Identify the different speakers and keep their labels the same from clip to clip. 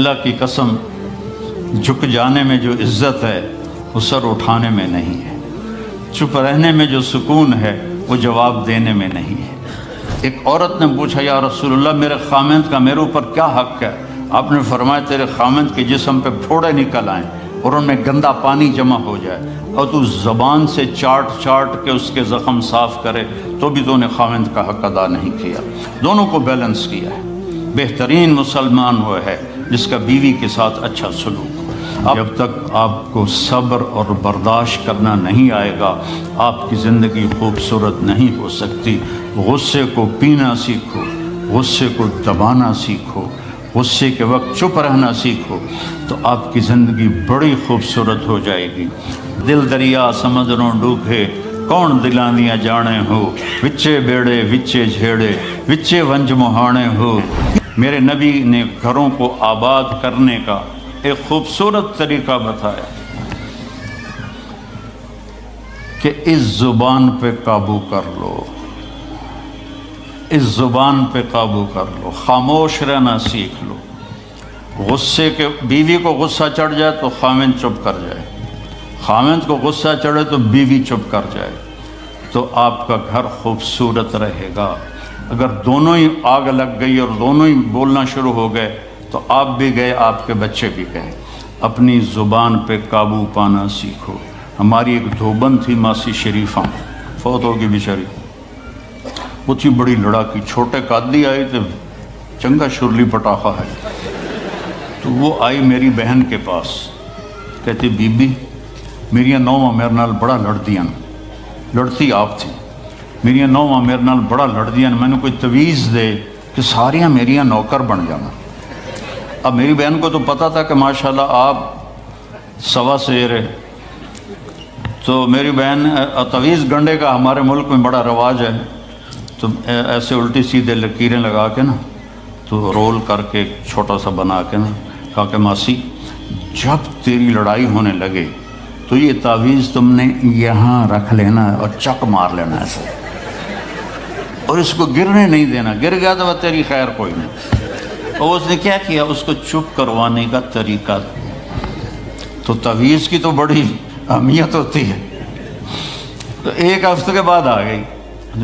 Speaker 1: اللہ کی قسم جھک جانے میں جو عزت ہے وہ سر اٹھانے میں نہیں ہے، چپ رہنے میں جو سکون ہے وہ جواب دینے میں نہیں ہے۔ ایک عورت نے پوچھا یا رسول اللہ میرے خامند کا میرے اوپر کیا حق ہے؟ آپ نے فرمایا تیرے خامند کے جسم پہ پھوڑے نکل آئیں اور ان میں گندا پانی جمع ہو جائے اور تو زبان سے چاٹ چاٹ کے اس کے زخم صاف کرے تو بھی تو نے خامند کا حق ادا نہیں کیا۔ دونوں کو بیلنس کیا ہے۔ بہترین مسلمان وہ ہے جس کا بیوی کے ساتھ اچھا سلوک ہو۔ جب تک آپ کو صبر اور برداشت کرنا نہیں آئے گا آپ کی زندگی خوبصورت نہیں ہو سکتی۔ غصے کو پینا سیکھو، غصے کو دبانا سیکھو، غصے کے وقت چپ رہنا سیکھو تو آپ کی زندگی بڑی خوبصورت ہو جائے گی۔ دل دریا سمندروں ڈوبے کون دلاندیاں جانے ہو، وچے بیڑے وچے جھیڑے وچے ونج مہانے ہو۔ میرے نبی نے گھروں کو آباد کرنے کا ایک خوبصورت طریقہ بتایا کہ اس زبان پہ قابو کر لو، اس زبان پہ قابو کر لو، خاموش رہنا سیکھ لو۔ غصے کے بیوی کو غصہ چڑھ جائے تو خامند چپ کر جائے، خامند کو غصہ چڑھے تو بیوی چپ کر جائے تو آپ کا گھر خوبصورت رہے گا۔ اگر دونوں ہی آگ لگ گئی اور دونوں ہی بولنا شروع ہو گئے تو آپ بھی گئے، آپ کے بچے بھی گئے۔ اپنی زبان پہ قابو پانا سیکھو۔ ہماری ایک دھوبن تھی ماسی شریفہ، فوت ہوگی بیچاری، وہ تھی بڑی لڑاکی، چھوٹے قادی آئے تھے، چنگا شرلی پٹاخہ ہے، تو وہ آئی میری بہن کے پاس، کہتی بی بی میریاں نوواں میرے نال بڑا لڑدیاں، لڑتی آپ تھی، میریاں نوواں میرے نال بڑا لڑدیاں، میں نے کوئی تویز دے کہ ساریاں میریاں نوکر بن جانا۔ اب میری بہن کو تو پتہ تھا کہ ماشاءاللہ آپ سوا سیر ہے، تو میری بہن تویز گنڈے کا ہمارے ملک میں بڑا رواج ہے، تو ایسے الٹی سیدھے لکیریں لگا کے نا تو رول کر کے چھوٹا سا بنا کے نا کہا کہ ماسی جب تیری لڑائی ہونے لگے تو یہ تعویذ تم نے یہاں رکھ لینا اور چک مار لینا ایسے، اور اس کو گرنے نہیں دینا، گر گیا تو وہ تیری خیر کوئی نہیں۔ اور اس نے کیا کیا، اس کو چپ کروانے کا طریقہ، تو تعویذ کی تو بڑی اہمیت ہوتی ہے۔ تو ایک ہفتے کے بعد آ گئی،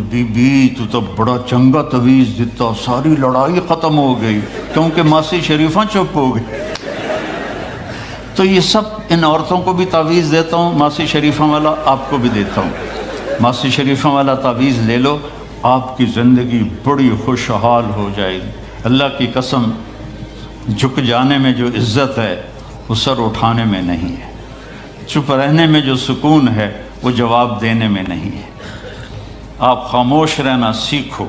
Speaker 1: بی بی تو بڑا چنگا تعویذ دیتا، ساری لڑائی ختم ہو گئی کیونکہ ماسی شریفہ چپ ہو گئی۔ تو یہ سب ان عورتوں کو بھی تعویذ دیتا ہوں، ماسی شریفہ والا آپ کو بھی دیتا ہوں۔ ماسی شریفہ والا تعویذ لے لو، آپ کی زندگی بڑی خوشحال ہو جائے گی۔ اللہ کی قسم جھک جانے میں جو عزت ہے وہ سر اٹھانے میں نہیں ہے، چپ رہنے میں جو سکون ہے وہ جواب دینے میں نہیں ہے۔ آپ خاموش رہنا سیکھو،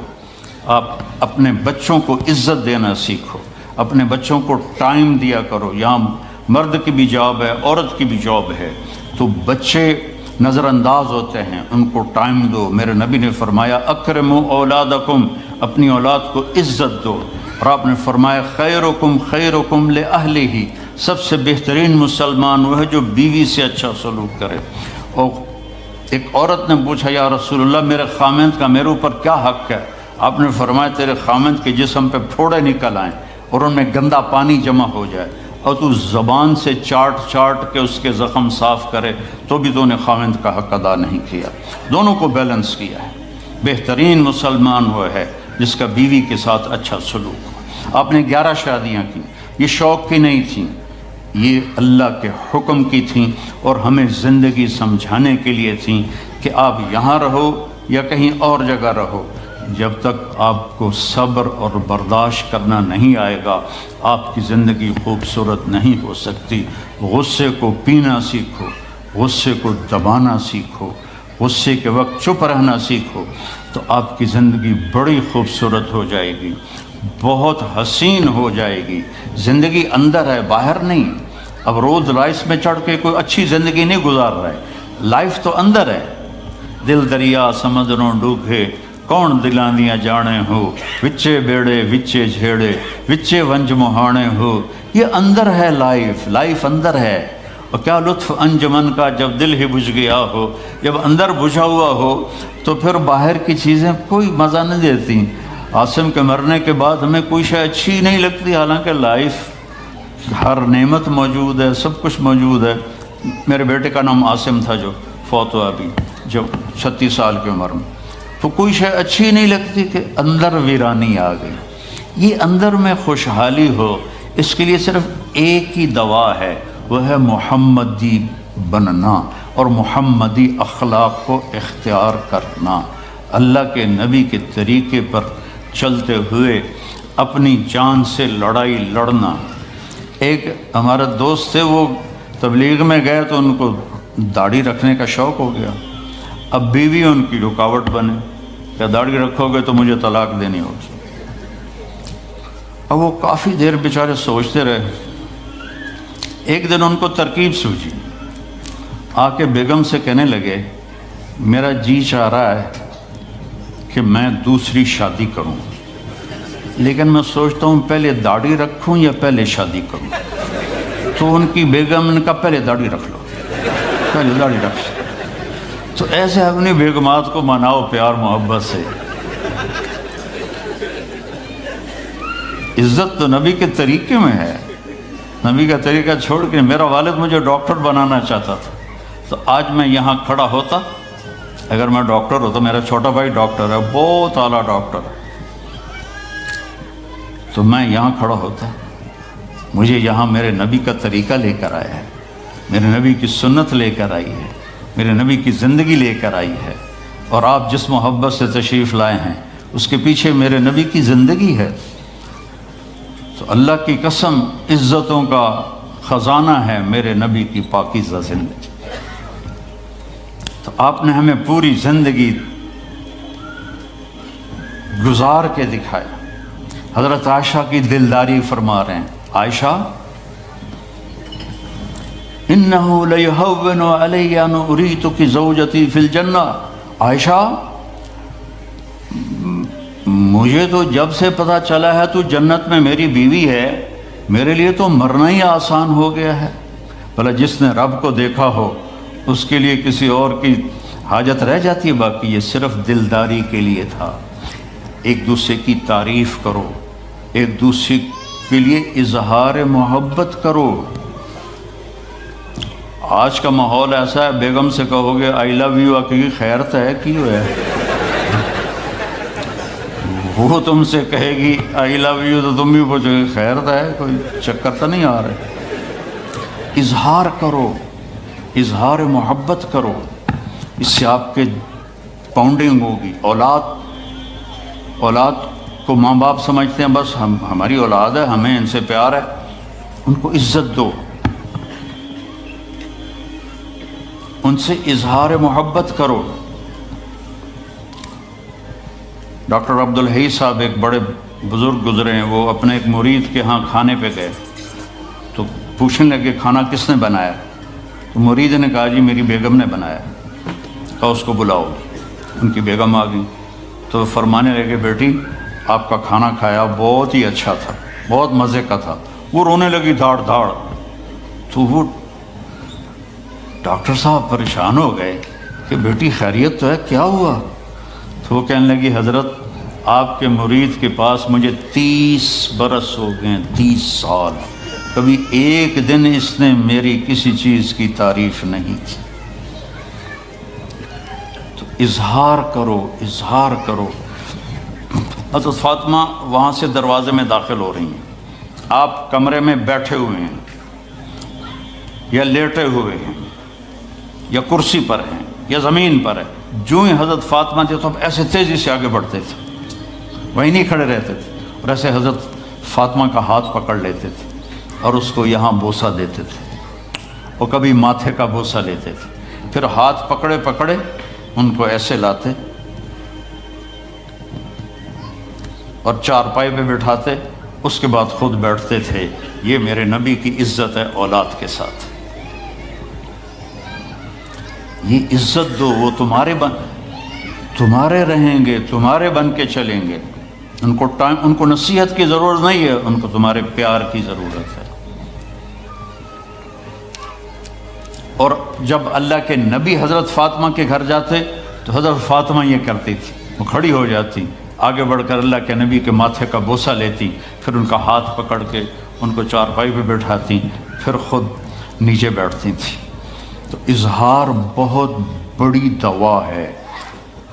Speaker 1: آپ اپنے بچوں کو عزت دینا سیکھو، اپنے بچوں کو ٹائم دیا کرو۔ یہاں مرد کی بھی جاب ہے، عورت کی بھی جاب ہے، تو بچے نظر انداز ہوتے ہیں، ان کو ٹائم دو۔ میرے نبی نے فرمایا اکرموا اولادکم، اپنی اولاد کو عزت دو، اور آپ نے فرمایا خیرکم خیرکم لأہلہ، سب سے بہترین مسلمان وہ ہے جو بیوی سے اچھا سلوک کرے۔ اور ایک عورت نے پوچھا یا رسول اللہ میرے خامند کا میرے اوپر کیا حق ہے؟ آپ نے فرمایا تیرے خامند کے جسم پہ پھوڑے نکل آئیں اور ان میں گندا پانی جمع ہو جائے اور تو زبان سے چاٹ چاٹ کے اس کے زخم صاف کرے تو بھی تو نے خامند کا حق ادا نہیں کیا۔ دونوں کو بیلنس کیا ہے۔ بہترین مسلمان وہ ہے جس کا بیوی کے ساتھ اچھا سلوک ہو۔ آپ نے 11 شادیاں کی، یہ شوق کی نہیں تھیں، یہ اللہ کے حکم کی تھیں اور ہمیں زندگی سمجھانے کے لیے تھیں کہ آپ یہاں رہو یا کہیں اور جگہ رہو، جب تک آپ کو صبر اور برداشت کرنا نہیں آئے گا آپ کی زندگی خوبصورت نہیں ہو سکتی۔ غصے کو پینا سیکھو، غصے کو دبانا سیکھو، غصے کے وقت چپ رہنا سیکھو تو آپ کی زندگی بڑی خوبصورت ہو جائے گی، بہت حسین ہو جائے گی۔ زندگی اندر ہے، باہر نہیں۔ اب رولز رائس میں چڑھ کے کوئی اچھی زندگی نہیں گزار رہا ہے، لائف تو اندر ہے۔ دل دریا سمندروں ڈوبے کون دلاندیاں جانے ہو، وچے بیڑے وچے جھیڑے وچے ونج مہانے ہو۔ یہ اندر ہے، لائف اندر ہے۔ اور کیا لطف انجمن کا جب دل ہی بجھ گیا ہو، جب اندر بجھا ہوا ہو تو پھر باہر کی چیزیں کوئی مزہ نہیں دیتی۔ عاصم کے مرنے کے بعد ہمیں کوئی شے اچھی نہیں لگتی، حالانکہ لائف ہر نعمت موجود ہے، سب کچھ موجود ہے۔ میرے بیٹے کا نام عاصم تھا جو فوت ہوا ابھی، جو 36 سال کی عمر میں، تو کوئی شے اچھی نہیں لگتی کہ اندر ویرانی آ گئی۔ یہ اندر میں خوشحالی ہو، اس کے لیے صرف ایک ہی دوا ہے، وہ ہے محمدی بننا اور محمدی اخلاق کو اختیار کرنا، اللہ کے نبی کے طریقے پر چلتے ہوئے اپنی جان سے لڑائی لڑنا۔ ایک ہمارا دوست تھے، وہ تبلیغ میں گئے تو ان کو داڑھی رکھنے کا شوق ہو گیا، اب بیوی ان کی رکاوٹ بنے، کیا داڑھی رکھو گے تو مجھے طلاق دینی ہوگی۔ اب وہ کافی دیر بیچارے سوچتے رہے، ایک دن ان کو ترکیب سوچی، آ کے بیگم سے کہنے لگے میرا جی چاہ رہا ہے کہ میں دوسری شادی کروں، لیکن میں سوچتا ہوں پہلے داڑھی رکھوں یا پہلے شادی کروں۔ تو ان کی بیگم نے کہا پہلے داڑھی رکھ لو، پہلے داڑھی رکھ لو۔ تو ایسے اپنی بیگمات کو مناؤ پیار محبت سے۔ عزت تو نبی کے طریقے میں ہے، نبی کا طریقہ چھوڑ کے میرا والد مجھے ڈاکٹر بنانا چاہتا تھا، تو آج میں یہاں کھڑا ہوتا، اگر میں ڈاکٹر ہوتا، میرا چھوٹا بھائی ڈاکٹر ہے، بہت اعلیٰ ڈاکٹر ہے، تو میں یہاں کھڑا ہوتا۔ مجھے یہاں میرے نبی کا طریقہ لے کر آیا ہے، میرے نبی کی سنت لے کر آئی ہے، میرے نبی کی زندگی لے کر آئی ہے، اور آپ جس محبت سے تشریف لائے ہیں اس کے پیچھے میرے نبی کی زندگی ہے۔ تو اللہ کی قسم عزتوں کا خزانہ ہے میرے نبی کی پاکیزہ زندگی۔ تو آپ نے ہمیں پوری زندگی گزار کے دکھایا۔ حضرت عائشہ کی دلداری فرما رہے ہیں، عائشہ انہو لیہون علی ان اریتک زوجتی فی الجنہ، عائشہ مجھے تو جب سے پتہ چلا ہے تو جنت میں میری بیوی ہے، میرے لیے تو مرنا ہی آسان ہو گیا ہے۔ بھلا جس نے رب کو دیکھا ہو اس کے لیے کسی اور کی حاجت رہ جاتی ہے؟ باقی یہ صرف دلداری کے لیے تھا۔ ایک دوسرے کی تعریف کرو، ایک دوسرے کے لیے اظہار محبت کرو۔ آج کا ماحول ایسا ہے، بیگم سے کہو گے آئی لو یو، کی خیر تو ہے کی ہے، وہ تم سے کہے گی آئی لو یو تو تم بھی پوچھو گے خیر تو ہے، کوئی چکر تو نہیں آ رہے۔ اظہار کرو، اظہار محبت کرو، اس سے آپ کے پاؤنڈنگ ہوگی۔ اولاد کو ماں باپ سمجھتے ہیں بس ہماری اولاد ہے، ہمیں ان سے پیار ہے، ان کو عزت دو، ان سے اظہار محبت کرو۔ ڈاکٹر عبدالحی صاحب ایک بڑے بزرگ گزرے ہیں، وہ اپنے ایک مرید کے ہاں کھانے پہ گئے تو پوچھنے لگے کھانا کس نے بنایا؟ تو مرید نے کہا جی میری بیگم نے بنایا۔ کہا اس کو بلاؤ۔ ان کی بیگم آ گئی تو فرمانے لگے بیٹی آپ کا کھانا کھایا بہت ہی اچھا تھا، بہت مزے کا تھا۔ وہ رونے لگی دھاڑ دھاڑ۔ تو وہ ڈاکٹر صاحب پریشان ہو گئے کہ بیٹی خیریت تو ہے، کیا ہوا؟ تو وہ کہنے لگی حضرت آپ کے مرید کے پاس مجھے 30 برس ہو گئے، 30 سال، کبھی ایک دن اس نے میری کسی چیز کی تعریف نہیں کی۔ تو اظہار کرو، اظہار کرو۔ حضرت فاطمہ وہاں سے دروازے میں داخل ہو رہی ہیں، آپ کمرے میں بیٹھے ہوئے ہیں یا لیٹے ہوئے ہیں یا کرسی پر ہیں یا زمین پر ہے، جو ہی حضرت فاطمہ تھے تو اب ایسے تیزی سے آگے بڑھتے تھے، وہیں نہیں کھڑے رہتے تھے، اور ایسے حضرت فاطمہ کا ہاتھ پکڑ لیتے تھے اور اس کو یہاں بوسہ دیتے تھے، اور کبھی ماتھے کا بوسہ لیتے تھے، پھر ہاتھ پکڑے پکڑے ان کو ایسے لاتے اور چارپائی پہ بٹھاتے، اس کے بعد خود بیٹھتے تھے۔ یہ میرے نبی کی عزت ہے اولاد کے ساتھ۔ یہ عزت دو، وہ تمہارے رہیں گے، تمہارے بن کے چلیں گے۔ ان کو نصیحت کی ضرورت نہیں ہے، ان کو تمہارے پیار کی ضرورت ہے۔ اور جب اللہ کے نبی حضرت فاطمہ کے گھر جاتے تو حضرت فاطمہ یہ کرتی تھی، وہ کھڑی ہو جاتی، آگے بڑھ کر اللہ کے نبی کے ماتھے کا بوسہ لیتی، پھر ان کا ہاتھ پکڑ کے ان کو چارپائی پہ بٹھاتی پھر خود نیچے بیٹھتی تھیں۔ تو اظہار بہت بڑی دوا ہے،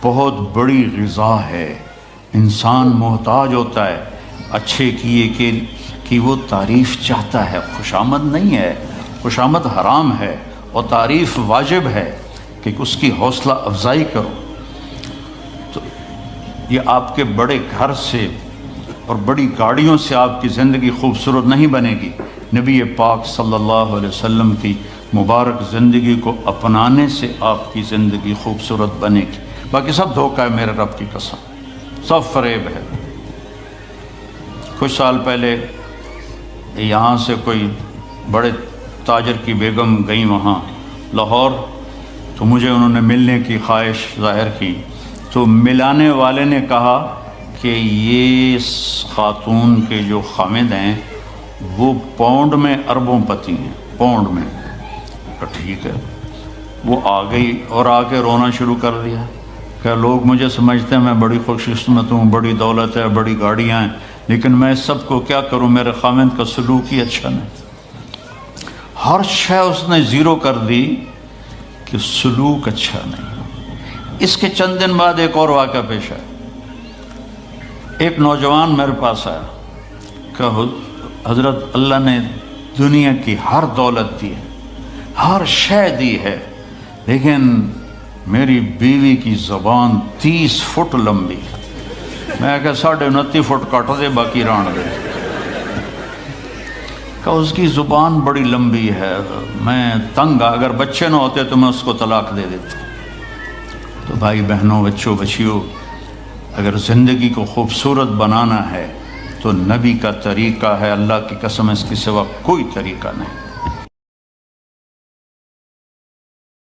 Speaker 1: بہت بڑی غذا ہے۔ انسان محتاج ہوتا ہے اچھے کیے کہ وہ تعریف چاہتا ہے، خوشامد نہیں ہے، خوشامد حرام ہے اور تعریف واجب ہے کہ اس کی حوصلہ افزائی کرو۔ تو یہ آپ کے بڑے گھر سے اور بڑی گاڑیوں سے آپ کی زندگی خوبصورت نہیں بنے گی، نبی پاک صلی اللہ علیہ وسلم کی مبارک زندگی کو اپنانے سے آپ کی زندگی خوبصورت بنے گی۔ باقی سب دھوکہ ہے، میرے رب کی قسم، سب فریب ہے۔ کچھ سال پہلے یہاں سے کوئی بڑے تاجر کی بیگم گئیں وہاں لاہور، تو مجھے انہوں نے ملنے کی خواہش ظاہر کی، تو ملانے والے نے کہا کہ یہ خاتون کے جو خامد ہیں وہ پاؤنڈ میں اربوں پتی ہیں، پاؤنڈ میں۔ ٹھیک ہے، وہ آ گئی اور آ کے رونا شروع کر دیا کہ لوگ مجھے سمجھتے ہیں میں بڑی خوش قسمت ہوں، بڑی دولت ہے، بڑی گاڑیاں ہیں، لیکن میں سب کو کیا کروں، میرے خامد کا سلوک ہی اچھا نہیں۔ ہر شے اس نے زیرو کر دی کہ سلوک اچھا نہیں۔ اس کے چند دن بعد ایک اور واقعہ پیش آیا۔ ایک نوجوان میرے پاس آیا کہ حضرت اللہ نے دنیا کی ہر دولت دی ہے، ہر شے دی ہے، لیکن میری بیوی کی زبان 30 فٹ لمبی ہے۔ میں کہا 29.5 فٹ کٹ دے، باقی ران دے۔ کہ اس کی زبان بڑی لمبی ہے، میں تنگ، اگر بچے نہ ہوتے تو میں اس کو طلاق دے دیتا۔ تو بھائی بہنوں، بچوں بچیوں، اگر زندگی کو خوبصورت بنانا ہے تو نبی کا طریقہ ہے، اللہ کی قسم اس کے سوا کوئی طریقہ نہیں۔